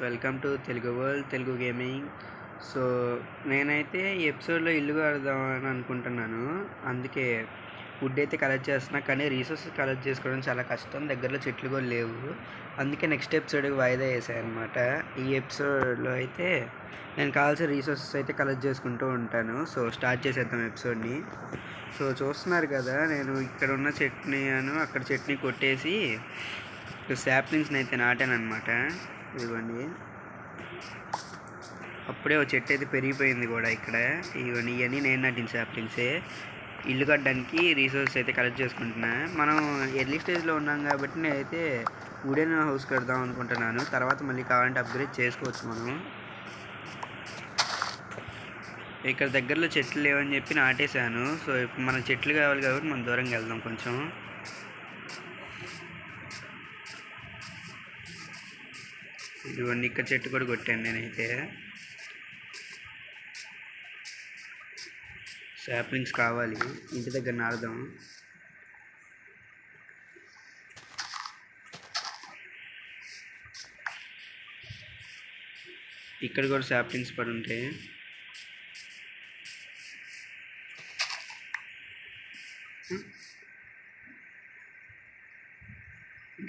Welcome to Telugu world Telugu gaming. So నేనైతే ఈ ఎపిసోడ్లో ఇల్లు కడదామని అనుకుంటున్నాను. అందుకే వుడ్ అయితే కలెక్ట్ చేస్తున్నా, కానీ రీసోర్సెస్ కలెక్ట్ చేసుకోవడం చాలా కష్టం. దగ్గరలో చెట్లు కూడా లేవు. అందుకే నెక్స్ట్ ఎపిసోడ్కి వాయిదా వేసాను అనమాట. ఈ ఎపిసోడ్లో అయితే నేను కావాల్సిన రీసోర్సెస్ అయితే కలెక్ట్ చేసుకుంటూ ఉంటాను. సో స్టార్ట్ చేసేద్దాం ఎపిసోడ్ని. సో చూస్తున్నారు కదా, నేను ఇక్కడ ఉన్న చెట్ని అక్కడ చెట్ని కొట్టేసి శాప్లింగ్స్ని అయితే నాటాను అనమాట. ఇదిగోండి, అప్పుడే ఒక చెట్టు అయితే పెరిగిపోయింది కూడా ఇక్కడ. ఇవన్నీ నేను నాటిన శాప్లింగ్సే. ఇల్లు కట్టడానికి రీసోర్సెస్ అయితే కలెక్ట్ చేసుకుంటున్నా. మనం ఎర్లీ స్టేజ్లో ఉన్నాం కాబట్టి నేనైతే వుడెన్ హౌస్ కడదాం అనుకుంటున్నాను. తర్వాత మళ్ళీ కావాలంటే అప్గ్రేడ్ చేసుకోవచ్చు మనం. ఇక్కడ దగ్గరలో చెట్లు లేవని చెప్పి నాటేశాను. సో ఇప్పుడు మనకు చెట్లు కావాలి కాబట్టి మనం దూరంగా వెళ్దాం కొంచెం. ఇదిగోండి, ఇక్కడ చెట్టు కూడా కొట్టాను నేనైతే. శాప్లింగ్స్ కావాలి, ఇంటి దగ్గర నాడదాం. ఇక్కడ కూడా శాప్లింగ్స్ పడి ఉంటాయి.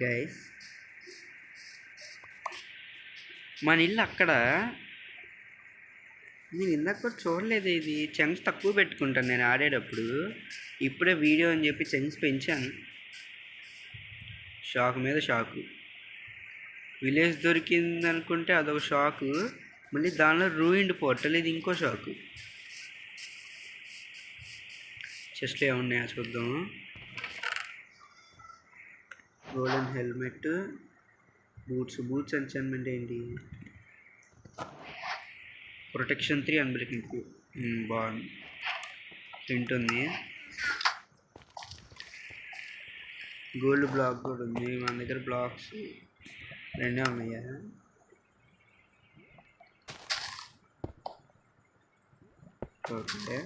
గైస్, మన ఇల్లు అక్కడ. నేను ఇందాక కూడా చూడలేదు. ఇది చంక్స్ తక్కువ పెట్టుకుంటాను నేను ఆడేటప్పుడు. ఇప్పుడే వీడియో అని చెప్పి చంక్స్ పెంచాను. షాక్ మీద షాకు. విలేజ్ దొరికింది అనుకుంటే అదొక షాకు, మళ్ళీ దానిలో రూయిండ్ పోర్టల్, ఇది ఇంకో షాకు. చెస్ట్లో ఏమున్నాయా చూద్దాం. గోల్డెన్ హెల్మెట్, బూట్స్ ఎన్చాన్మెంట్ ఏంటి? Protection 3 unbreaking 2. బాగుంది. ప్రింట్ ఉంది. గోల్డ్ బ్లాక్ కూడా ఉంది. మన దగ్గర బ్లాక్స్ రెండే ఉన్నాయా? ఓకే,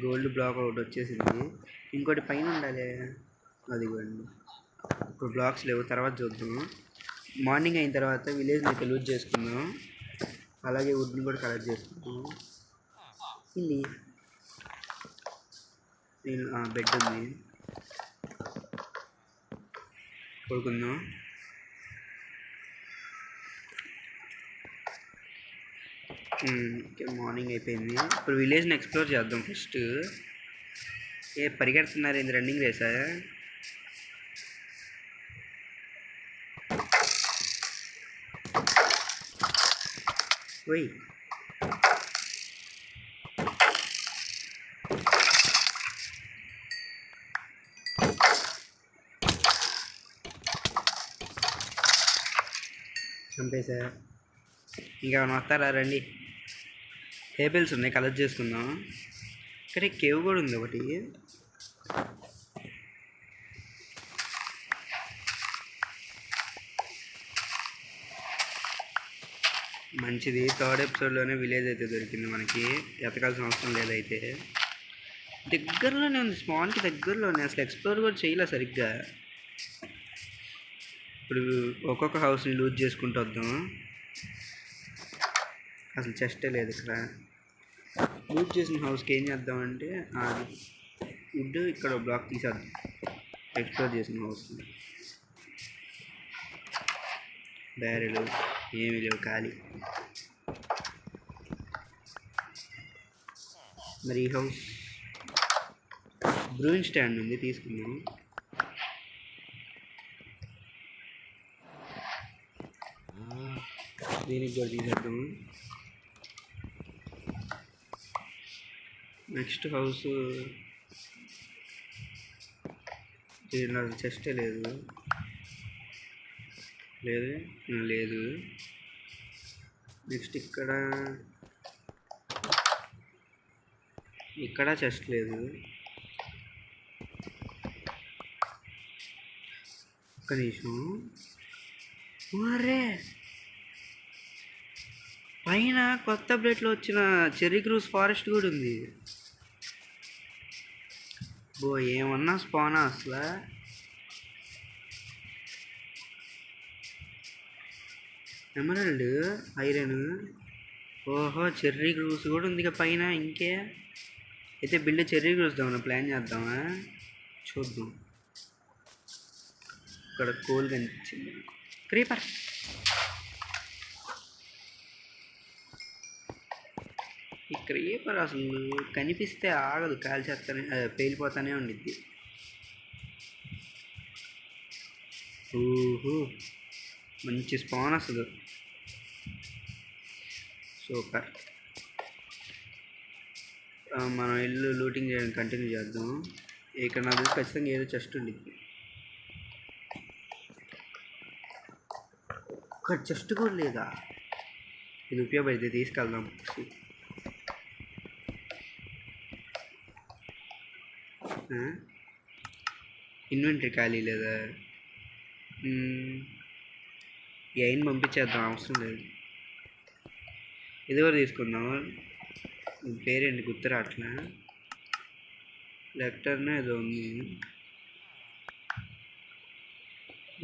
గోల్డ్ బ్లాక్ ఒకటి వచ్చేసింది. ఇంకోటి పైన ఉండాలి. అదిగోండి, ఇప్పుడు బ్లాక్స్ లేవు, తర్వాత చూద్దాం. మార్నింగ్ అయిన తర్వాత విలేజ్ని అయితే లూజ్ చేసుకుందాం. అలాగే వుడ్ని కూడా కలెక్ట్ చేసుకుందాం. ఇది బెడ్ ఉంది, పడుకుందాం. మార్నింగ్ అయిపోయింది. ఇప్పుడు విలేజ్ని ఎక్స్ప్లోర్ చేద్దాం ఫస్ట్. పరిగెడుతున్నారు ఏంది? రన్నింగ్ రేసా? ఓయ్, చంపేసా. ఇంకేమైనా వస్తారా? రండి. టేబుల్స్ ఉన్నాయి, కలెక్ట్ చేసుకుందాం. ఇక్కడ కేవ్ కూడా ఉంది ఒకటి. మంచిది. థర్డ్ ఎపిసోడ్లోనే విలేజ్ అయితే దొరికింది మనకి, ఎతకాల్సిన అవసరం లేదైతే. దగ్గరలోనే ఉంది, స్మాల్కి దగ్గరలోనే. అసలు ఎక్స్ప్లోర్ కూడా చేయలే సరిగ్గా. ఇప్పుడు ఒక్కొక్క హౌస్ని లూజ్ చేసుకుంటూ వద్దాం. అసలు చెస్టే లేదు ఇక్కడ. లూజ్ చేసిన హౌస్కి ఏం చేద్దామంటే వుడ్ ఇక్కడ బ్లాక్ తీసేద్దాం. ఎక్స్ప్లోర్ చేసిన హౌస్ బ్యారెలు ఏమీ లేవు, ఖాళీ. మరి ఈ హౌస్ బ్రూయింగ్ స్టాండ్ ఉంది, తీసుకుందాం. దీనికి కూడా తీసేద్దాం. నెక్స్ట్ హౌస్ దీనిలో చెస్టే లేదు. లేదు. నెక్స్ట్ ఇక్కడ చెస్ట్ లేదు. ఒక్క నిమిషం. అరే, పైన కొత్త అప్డేట్లో వచ్చిన చెర్రీ క్రూజ్ ఫారెస్ట్ కూడా ఉంది. ఓ ఏమన్నా స్పానా అసలు ఎమరల్డ్ ఐరన్. ఓహో చెర్రీ గ్రూస్ కూడా ఉంది పైన. ఇంకే అయితే బిల్డ్ చెర్రీ గ్రూస్ దామన్నా ప్లాన్ చేద్దామా? చూద్దాం. ఇక్కడ కోల్ కనిపించింది. క్రీపర్ ఈ క్రీపర్ అసలు కనిపిస్తే ఆగదు, కాల్చేస్తానే పేలిపోతానే ఉండిద్ది. ఓహో మంచి స్పాన్ అసలు సూపర్. మనం ఇల్లు లూటింగ్ చేయడం కంటిన్యూ చేద్దాం. ఇక్కడ నాకు ఖచ్చితంగా ఏదో చెస్ట్ ఉండిద్ది. ఇక్కడ చెస్ట్ కూడా లేదా? ఇది ఉపయోగపడితే తీసుకెళ్దాం. ఇన్వెంటరీ ఖాళీ లేదా? ఈ అయిన పంపించేద్దాం, అవసరం లేదు. ఇది కూడా తీసుకుందాం. పేరేంటి గుర్తు రావట్లే. లెక్టర్నా ఏదో ఉంది.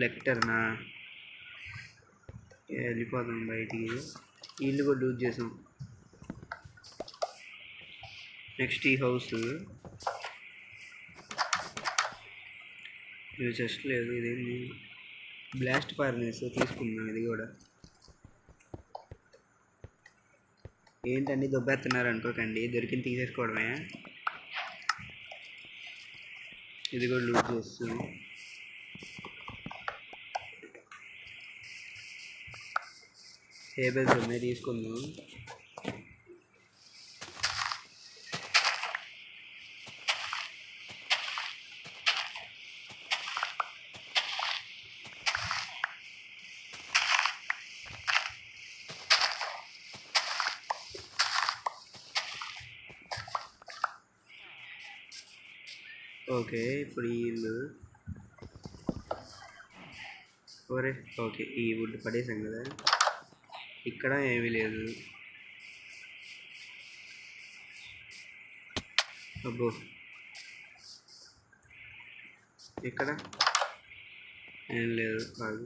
లెక్టర్నా? వెళ్ళిపోదాం బయటికి. ఇల్లు కూడా లూజ్ చేసాం. నెక్స్ట్ ఈ హౌస్. ఇది జస్ట్ లేదు. ఇదేంటి? బ్లాస్ట్ ఫర్నేస్ తీసుకుందాం. ఇది కూడా ఏంటండి దొబ్బెత్తున్నారు అనుకోకండి, దొరికింది తీసేసుకోవడమే. ఇది కూడా లూజ్ చేస్తుంది. టేబుల్స్ ఉన్నాయి, తీసుకుందాం. ఓకే ఇప్పుడు ఈ ఇల్లు ఓరే. ఓకే ఈ వుడ్ పడేసాం కదా. ఇక్కడ ఏమీ లేదు. అబ్బో ఇక్కడ ఏం లేదు. కాదు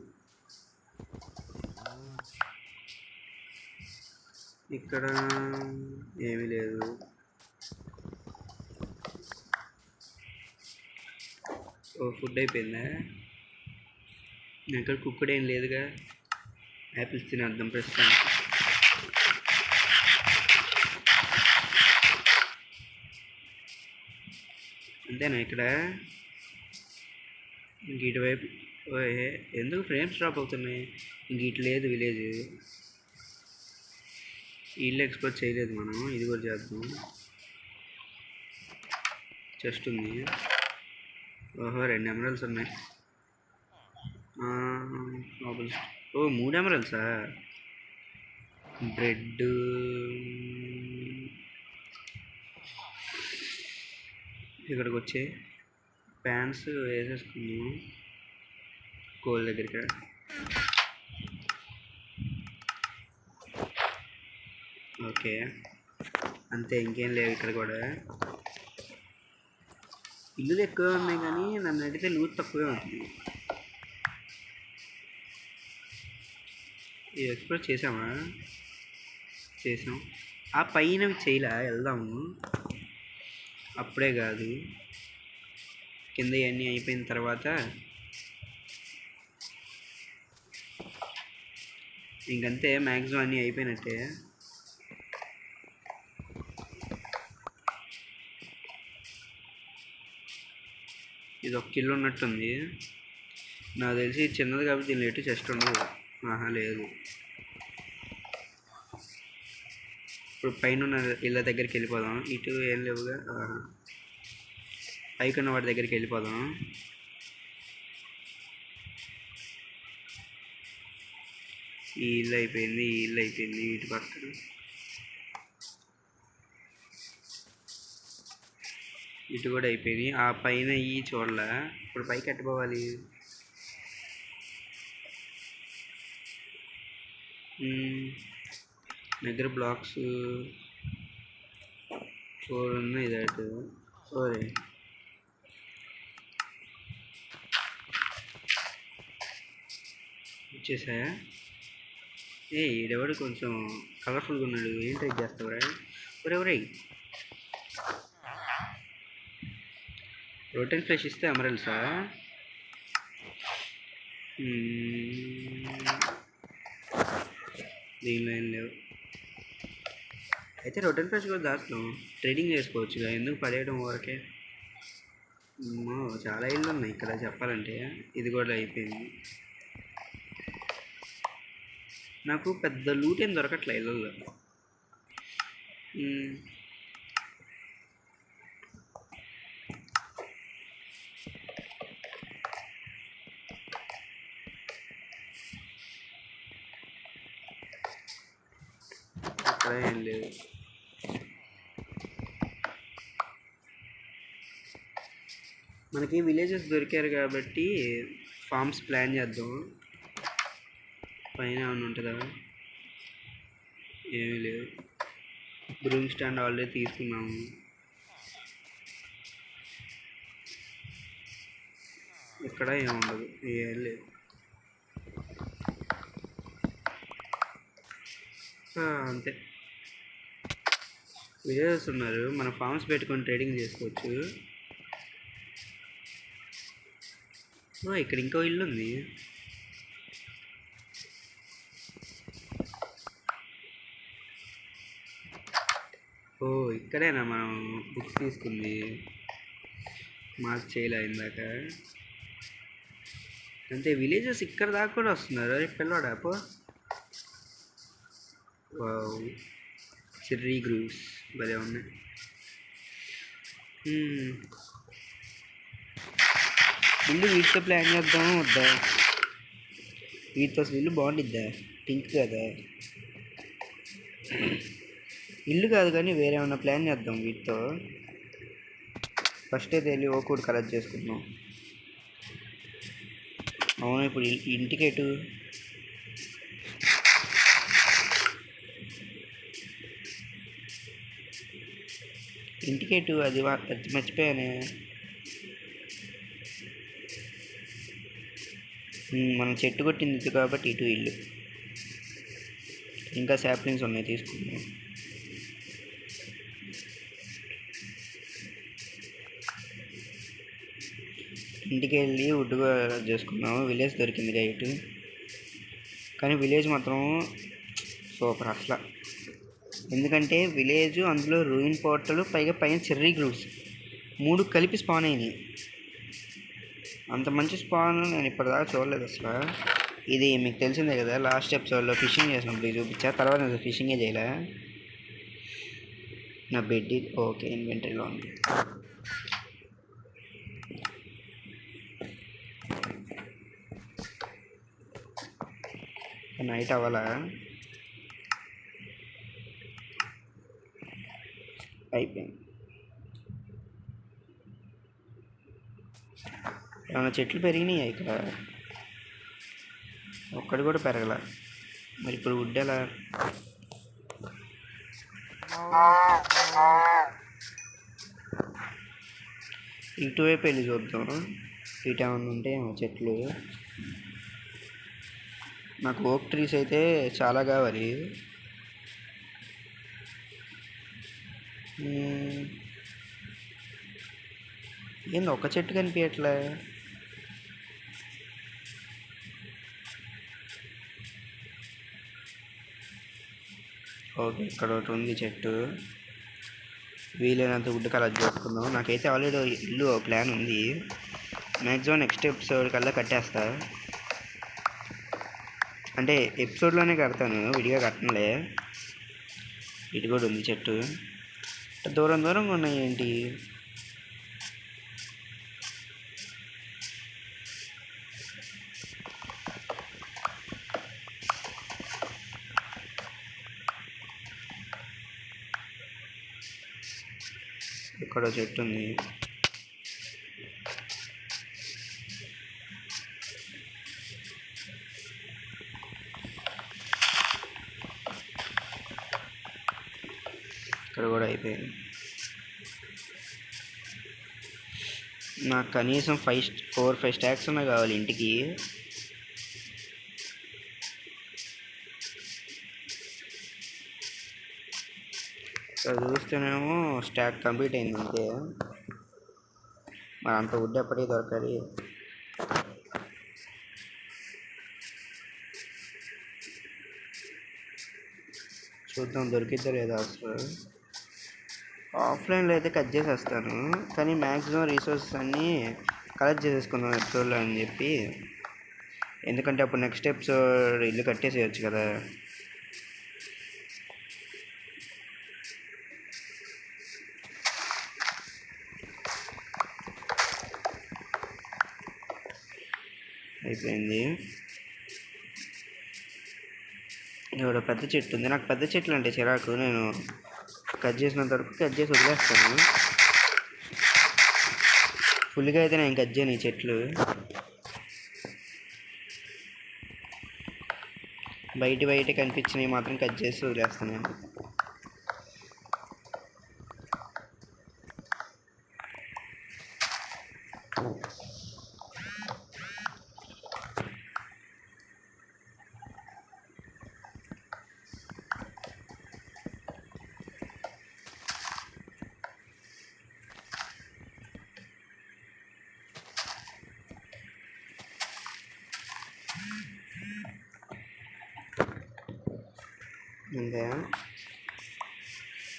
ఇక్కడ ఏమీ లేదు. ఓ ఫుడ్ అయిపోయిందా? ఇక్కడ కుక్కడ్ ఏం లేదుగా. యాపిల్స్ తినేద్దాం ప్రస్తుతానికి. అంతేనా? ఇక్కడ ఇంక ఇటువైపు ఎందుకు ఫ్రేమ్స్ డ్రాప్ అవుతున్నాయి? ఇంక ఇటు లేదు విలేజ్. ఇల్లు ఎక్స్ప్లోర్ చేయలేదు మనం. ఇది కూడా చేద్దాం. చెస్ట్ ఉంది. ఓహో 2 ఎమరల్స్ ఉన్నాయి. ఓ 3 ఎమరల్సా? బ్రెడ్ ఇక్కడికి వచ్చే ప్యాన్స్ వేసేసుకున్నాము కోల్ దగ్గరికి. ఓకే అంతే, ఇంకేం లేవు ఇక్కడ కూడా. ఇల్లులు ఎక్కువ ఉన్నాయి కానీ నన్ను అడిగితే లూట్ తక్కువే ఉంటుంది. ఇది ఎక్స్ప్లోర్ చేసామా? చేసాం. ఆ పైన చేయలే, వెళ్దాము. అప్పుడే కాదు, కింద ఇవన్నీ అయిపోయిన తర్వాత. ఇంకంతే, మ్యాక్సిమం అన్నీ అయిపోయినట్టే. ఇది 1 కిలో ఉన్నట్టుంది నాకు తెలిసి. చిన్నది కాబట్టి దీని ఎటు చెస్ట్ ఉండదు. ఆహా లేదు. ఇప్పుడు పైన ఇళ్ళ దగ్గరికి వెళ్ళిపోదాం. ఇటు ఏం లేవుగా. పైకున్న వాటి దగ్గరికి వెళ్ళిపోదాం. ఈ ఇల్లు అయిపోయింది, ఈ ఇల్లు అయిపోయింది. ఇటు పక్కన ఇటు కూడా అయిపోయింది. ఆ పైన ఈ చూడలే. ఇప్పుడు పైకి ఎట్టుకోవాలి. దగ్గర బ్లాక్స్ 4 ఉన్నాయి. దట్ ఓరే చేసా. ఈడెవడు కొంచెం కలర్ఫుల్గా ఉన్నాడు, ఏం ట్రై చేస్తావురా? ఒరే రోటన్ ఫ్రెష్ ఇస్తే అమరల్సా? దీనిలో ఏం లేవు. అయితే రోటన్ ఫ్రెష్ కూడా దాంట్లో ట్రేడింగ్ చేసుకోవచ్చుగా, ఎందుకు పడేయడం వరకే. చాలా ఇళ్ళు ఉన్నాయి ఇక్కడ చెప్పాలంటే. ఇది కూడా అయిపోయింది. నాకు పెద్ద లూట్ ఏం దొరకట్లే ఇళ్ళల్లో. అక్కడ ఏం లేదు. మనకి విలేజెస్ దొరికారు కాబట్టి ఫార్మ్స్ ప్లాన్ చేద్దాం. పైన ఏమైనా ఉంటుందా? ఏమీ లేదు. బ్రూమ్ స్టాండ్ ఆల్రెడీ తీసుకున్నాము. ఇక్కడ ఏముండదు, ఏం లేదు. అంతే. విలేజెస్ ఉన్నారు, మన ఫార్మ్స్ పెట్టుకొని ట్రేడింగ్ చేసుకోవచ్చు. ఇక్కడ ఇంకో ఇల్లు ఉంది. ఇక్కడేనా మనం బుక్స్ తీసుకుంది? మార్క్ చేయలే ఇందాక. అంతే, విలేజెస్ ఇక్కడ దాకా కూడా వస్తున్నారు. అరే పిల్లవాడా పో. చెర్రీ గ్రూవ్స్ భలే ఉన్నాయి. ఇల్లు వీటితో ప్లాన్ చేద్దాము వద్దా? వీటితో అసలు ఇల్లు బాగుండిద్దా? పింక్ కదా ఇల్లు, కాదు కానీ వేరే ఏమన్నా ప్లాన్ చేద్దాం వీటితో. ఫస్ట్ అయితే వెళ్ళి ఓకూడ్ కలెక్ట్ చేసుకుందాం. అవును, ఇప్పుడు ఇంటికేటు? ఇంటికేటు అది మర్చిపోయానే. మనం చెట్టు కొట్టింది కాబట్టి ఇటు ఇల్లు. ఇంకా శాప్లింగ్స్ ఉన్నాయి, తీసుకుందాం. ఇంటికి వెళ్ళి వుడ్గా చేసుకున్నాము. విలేజ్ దొరికిందిగా ఇటు, కానీ విలేజ్ మాత్రం సూపర్ అసలు. ఎందుకంటే విలేజ్, అందులో రూయిన్ పోర్టల్, పైగా పైన చెర్రీ గ్రూవ్స్ 3 కలిపి స్పాన్ అయినాయి. అంత మంచి స్పాన్ నేను ఇప్పటిదాకా చూడలేదు అసలు. ఇది మీకు తెలిసిందే కదా, లాస్ట్ ఎపిసోడ్లో ఫిషింగ్ చేసినప్పుడు చూపించా. తర్వాత నేను ఫిషింగే చేయలే. నా బెడ్ ఓకే ఇన్వెంటరీలో ఉంది. నైట్ అవ్వాలా? అయిపోయింది. ఏమైనా చెట్లు పెరిగినాయా ఇక్కడ? ఒక్కటి కూడా పెరగల. మరి ఇప్పుడు వుడ్ ఎలా? ఇటువైపు వెళ్ళి చూద్దాం, ఇటు ఏమన్నా ఉంటే చెట్లు. నాకు ఓక్ ట్రీస్ అయితే చాలా కావాలి. ఏంది ఒక చెట్టు కనిపించట్లే? ఓకే, ఇక్కడ ఒకటి ఉంది చెట్టు. వీలైనంత వుడ్ కలెక్ట్ చేసుకుందాం. నాకైతే ఆల్రెడీ ఇల్లు ప్లాన్ ఉంది. మ్యాక్సిమం నెక్స్ట్ ఎపిసోడ్ కల్లా కట్టేస్తా. అంటే ఎపిసోడ్లోనే కడతాను, విడిగా కట్టనులే. ఇటు కూడా ఉంది చెట్టు. దూరం దూరంగా ఉన్నాయి ఏంటి? ఇక్కడ చెట్టు ఉంది. ఇక్కడ కూడా అయిపోయింది. నాకు కనీసం 4-5 స్టాక్స్ ఉన్నాయి కావాలి ఇంటికి. ఇక్కడ చూస్తేనేమో స్టాక్ కంప్లీట్ అయింది అంతే. మరి అంత వుడ్ ఎప్పటికీ దొరకాలి. చూద్దాం దొరికిద్దా లేదా. అసలు ఆఫ్లైన్లో అయితే కట్ చేసేస్తాను, కానీ మ్యాక్సిమం రీసోర్సెస్ అన్నీ కలెక్ట్ చేసేసుకుందాం ఎపిసోడ్లో అని చెప్పి. ఎందుకంటే అప్పుడు నెక్స్ట్ ఎపిసోడ్ ఇల్లు కట్టేసేయచ్చు కదా. అయిపోయింది. ఇక్కడ పెద్ద చెట్టు ఉంది. నాకు పెద్ద చెట్లు అంటే చిరాకు. నేను కట్ చేసినంత వరకు కట్ చేసి వదిలేస్తాను. ఫుల్గా అయితే నేను కట్ చేయను ఈ చెట్లు. బయట కనిపించినవి మాత్రం కట్ చేసి వదిలేస్తాను నేను.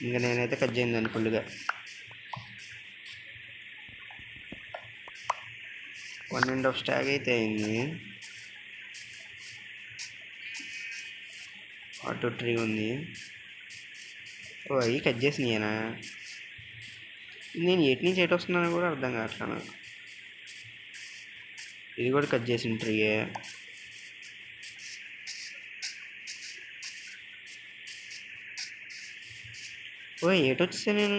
ఇంకా నేనైతే కట్ చేయండి దాన్ని ఫుల్గా. 1.5 స్టాక్ అయితే అయింది. ఆటో ట్రీ ఉంది. ఓ అవి కట్ చేసినాయేనా? నేను ఎటు నుంచి ఎటు వస్తున్నానో కూడా అర్థం కావట్లా. ఇది కూడా కట్ చేసిన ట్రీయే. ఓ ఎటు వచ్చేసా నేను?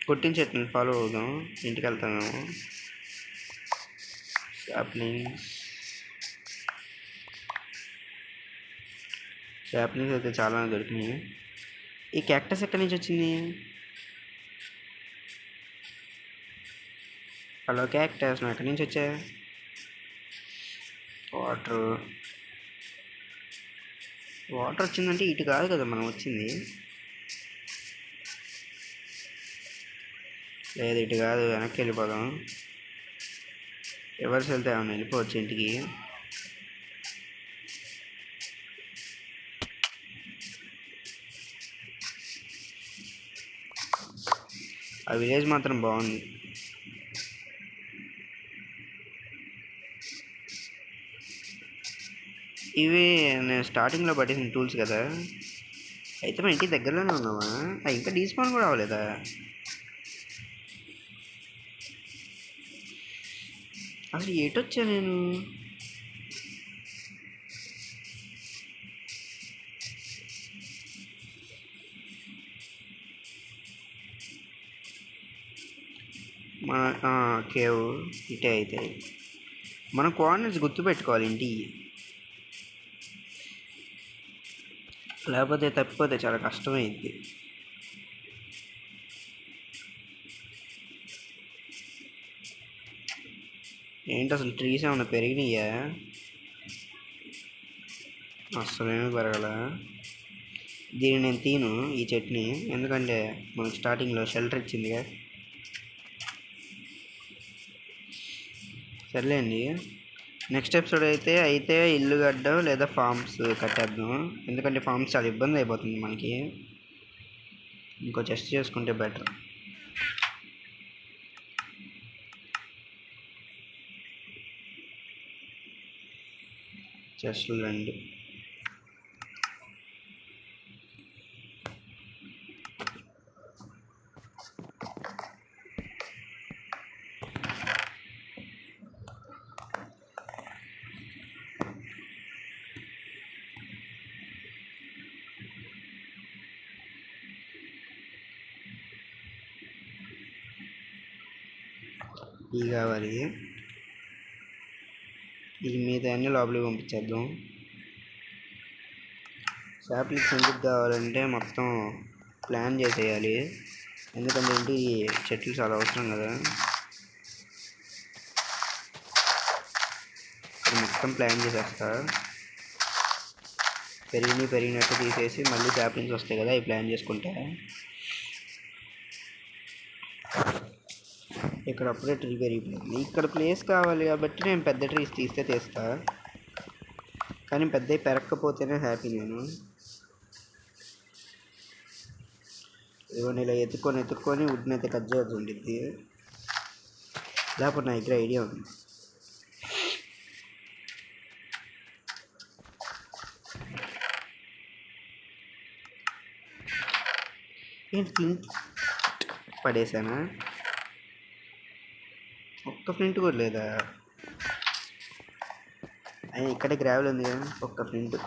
కొట్టిన చెట్టుని ఫాలో అవుదాం. ఇంటికి వెళ్తామేమో. శాప్లింగ్స్ అయితే చాలా దొరికినాయి. ఈ క్యాక్టస్ ఎక్కడి నుంచి వచ్చింది? హలో క్యాక్టస్, నువ్వు ఎక్కడి నుంచి వచ్చా? వాటర్ వచ్చిందంటే ఇటు కాదు కదా మనం వచ్చింది. లేదు ఇటు కాదు, వెనక్కి వెళ్ళిపోదాం. రివర్స్ వెళ్తే ఏమన్నా వెళ్ళిపోవచ్చు ఇంటికి. ఆ విలేజ్ మాత్రం బాగుంది. ఇవి నేను స్టార్టింగ్లో పట్టేసిన టూల్స్ కదా. అయితే మా ఇంటి దగ్గరలోనే ఉన్నామా? ఇంకా డీస్పాన్ కూడా అవ్వలేదా? అసలు ఎటొచ్చా నేను? మన కేవ్ ఇటే అయితే మనం కోఆర్డినేట్స్ గుర్తుపెట్టుకోవాలి ఇంటి, లేకపోతే తప్పిపోతే చాలా కష్టమైంది. ఏంటి అసలు ట్రీస్ ఏమన్నా పెరిగినాయా? అసలేమీ పెరగల. దీన్ని నేను తీను ఈ చట్నీ, ఎందుకంటే మనకు స్టార్టింగ్లో షెల్టర్ ఇచ్చిందిగా. సర్లేండి, నెక్స్ట్ ఎపిసోడ్ అయితే ఇల్లు కట్టడం లేదా ఫార్మ్స్ కట్టేద్దాం. ఎందుకంటే ఫార్మ్స్ చాలా ఇబ్బంది అయిపోతుంది మనకి. ఇంకో చెస్ట్ చేసుకుంటే బెటర్. చెస్ట్లు 2. ఇవి కావాలి. ఇది మిగతా అన్నీ లోపలికి పంపించేద్దాం. శాప్లింగ్స్ ఎందుకు కావాలంటే మొత్తం ప్లాన్ చేసేయాలి. ఎందుకంటే ఇంటికి చెట్లు చాలా అవసరం కదా. మొత్తం ప్లాన్ చేసేస్తా. పెరిగినట్టు తీసేసి మళ్ళీ సాప్లింగ్స్ వస్తాయి కదా, అవి ప్లాన్ చేసుకుంటా. ఇక్కడ అప్పుడే ట్రీ పెరిగిపోయింది. ఇక్కడ ప్లేస్ కావాలి కాబట్టి నేను పెద్ద ట్రీస్ తీస్తా. కానీ పెద్దవి పెరగకపోతేనే హ్యాపీ నేను. ఇవన్నీ ఇలా ఎత్తుక్కొని వుడ్ని అయితే కట్ చేయాల్సి ఉంటుంది. లేకపోతే నా దగ్గర ఐడియా ఉంది. ఏంటి ఫ్లింట్ పడేసానా? ఒక్క ఫ్లింట్ కూడా లేదా? అయినా ఇక్కడే గ్రావెల్ ఉంది కదా, ఒక్క ఫ్లింట్.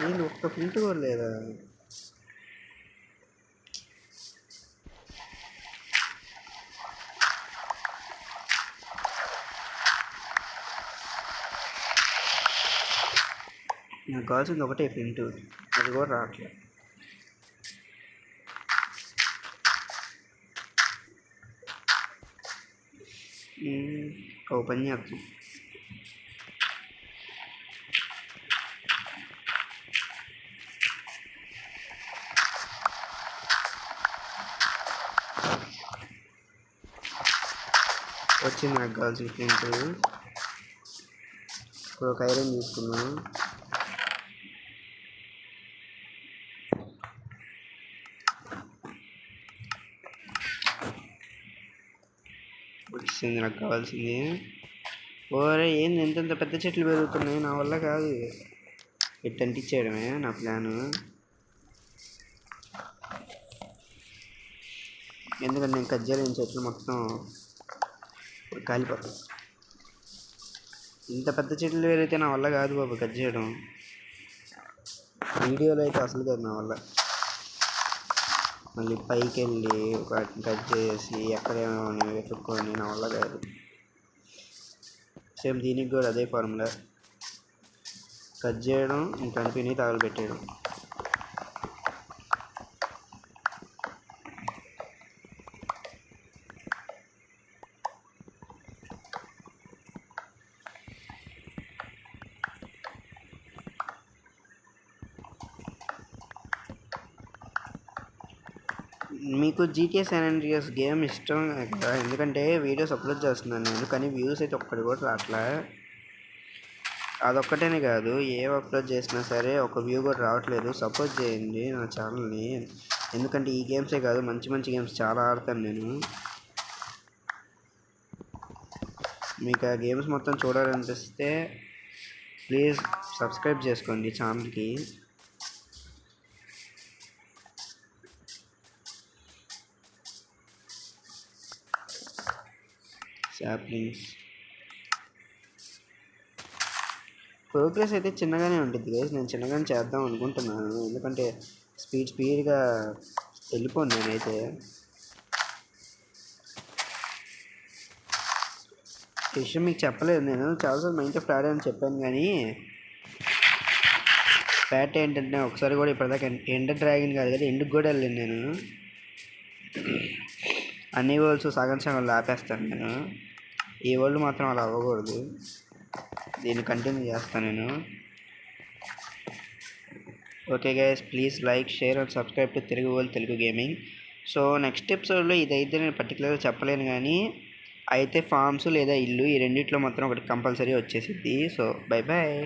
ఏంటి ఒక్క ఫ్లింట్ కూడా లేదా? నాకు కావాల్సింది ఒకటే ఫ్లింట్, అది కూడా రావట్లేదు. ఓపెన్ చేద్దాం. వచ్చింది నాకు కావాల్సిన ఫ్లింట్. ఇప్పుడు ఒక ఐరన్ తీసుకున్నాను. వచ్చింది నాకు కావాల్సింది. ఓరే ఏంది ఎంతెంత పెద్ద చెట్లు పెరుగుతున్నాయి, నా వల్ల కాదు. ఇటు అంటించేయడమే నా ప్లాను. ఎందుకంటే నేను కట్ చేయలేని చెట్లు మొత్తం కాలిపోతాయి. ఇంత పెద్ద చెట్లు పెరిగితే నా వల్ల కాదు బాబు కట్ చేయడం. వీడియోలో అయితే అసలు కాదు నా వల్ల. మళ్ళీ పైకి వెళ్ళి వాటిని కట్ చేసి ఎక్కడేమో వెతుక్కొని నా వల్ల కాదు. సేమ్ దీనికి కూడా అదే ఫార్ములా, కట్ చేయడం ఇంకా అనిపిని తగలబెట్టేయడం. మీకు GTA San Andreas గేమ్ ఇష్టం కదా, ఎందుకంటే వీడియోస్ అప్లోడ్ చేస్తున్నాను నేను, కానీ వ్యూస్ అయితే ఒక్కటి కూడా రావట్లే. అదొక్కటేనే కాదు, ఏ అప్లోడ్ చేసినా సరే ఒక వ్యూ కూడా రావట్లేదు. సపోర్ట్ చేయండి నా ఛానల్ని, ఎందుకంటే ఈ గేమ్సే కాదు మంచి మంచి గేమ్స్ చాలా ఆడతాను నేను. మీకు ఆ గేమ్స్ మొత్తం చూడాలనిపిస్తే ప్లీజ్ సబ్స్క్రైబ్ చేసుకోండి ఛానల్కి. సాప్లింగ్స్ ప్రోగ్రెస్ అయితే చిన్నగానే ఉంటుంది గైస్. నేను చిన్నగానే చేద్దాం అనుకుంటున్నాను, ఎందుకంటే స్పీడ్గా వెళ్ళిపోను నేనైతే. ఈ విషయం మీకు చెప్పలేదు, నేను చాలాసార్లు మైన్క్రాఫ్ట్ ఆడానని చెప్పాను, కానీ ఫ్యాక్ట్ ఏంటంటే ఒకసారి కూడా ఇప్పటిదాకా ఎండర్ డ్రాగన్ కాదు కదా ఎండుకు కూడా వెళ్ళాను నేను. అన్ని వరల్డ్స్ సగం ఆపేస్తాను నేను. ఈ వరల్డ్ మాత్రం అలా అవ్వకూడదు, దీన్ని కంటిన్యూ చేస్తాను నేను. Okay guys, please like, share and subscribe to Telugu gaming. So next ఎపిసోడ్లో ఇదైతే నేను పర్టికులర్గా చెప్పలేను, కానీ అయితే ఫార్మ్స్ లేదా ఇల్లు ఈ రెండిట్లో మాత్రం ఒకటి కంపల్సరీ వచ్చేసిద్ది. So bye bye.